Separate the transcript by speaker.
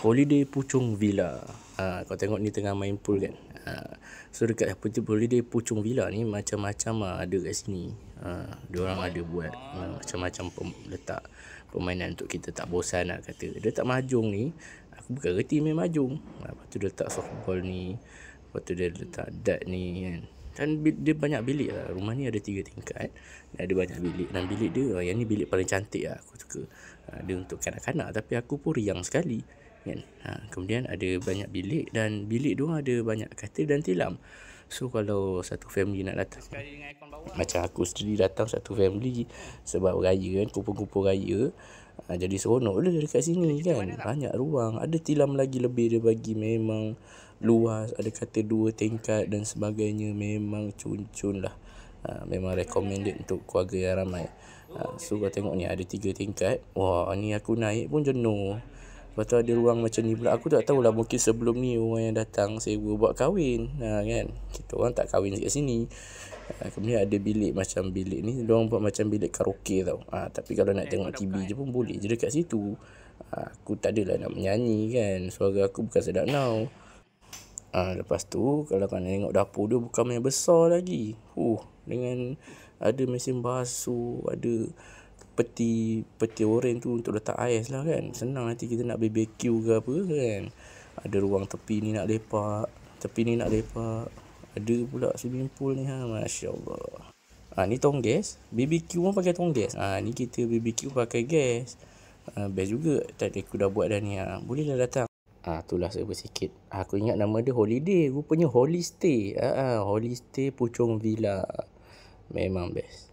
Speaker 1: Holiday Puchong Villa. Kau tengok ni tengah main pool kan. So dekat Holiday Puchong Villa ni macam-macam ada kat sini. Diorang ada buat macam-macam letak permainan untuk kita tak bosan lah kata. Dia letak mahjong ni, aku bukan reti main mahjong. Lepas tu dia letak softball ni, lepas tu dia letak dart ni kan. Dan dia banyak bilik lah. Rumah ni ada 3 tingkat. Ada banyak bilik. Dan bilik dia, yang ni bilik paling cantik lah. Aku suka. Dia untuk kanak-kanak. Tapi aku pun riang sekali kan. Kemudian ada banyak bilik. Dan bilik dia ada banyak katil dan tilam. So kalau satu family nak datang, macam aku sendiri datang satu family sebab raya kan, kumpul-kumpul raya, jadi seronok lah dekat sini kan. Banyak ruang. Ada tilam lagi lebih dia bagi, memang luas. Ada katil 2 tingkat dan sebagainya. Memang cun-cun lah. Memang recommended untuk keluarga yang ramai. So kau tengok ni ada 3 tingkat. Wah, ni aku naik pun jenuh. Lepas tu ada ruang macam ni pula. Aku tak tahulah, mungkin sebelum ni orang yang datang sewa buat kahwin kan. Kita orang tak kahwin kat sini. Kemudian ada bilik macam bilik ni, diorang buat macam bilik karaoke tau. Tapi kalau nak tengok TV je pun boleh je dekat situ. Aku tak adalah nak menyanyi kan. Suara aku bukan sedap now. Lepas tu kalau kau nak tengok dapur dia bukan main besar lagi. Dengan ada mesin basuh, ada peti oranye tu untuk letak ais lah kan. Senang nanti kita nak BBQ ke apa kan. Ada ruang tepi ni nak lepak, ada pula swimming pool ni. Masya Allah. Ni tong gas. BBQ pun pakai tong gas. Ni kita BBQ pakai gas. Best juga. Tadi aku dah buat dah ni. Bolehlah datang. Itulah serba sikit. Aku ingat nama dia holiday, rupanya holy stay. Holy stay Puchong Villa. Memang best.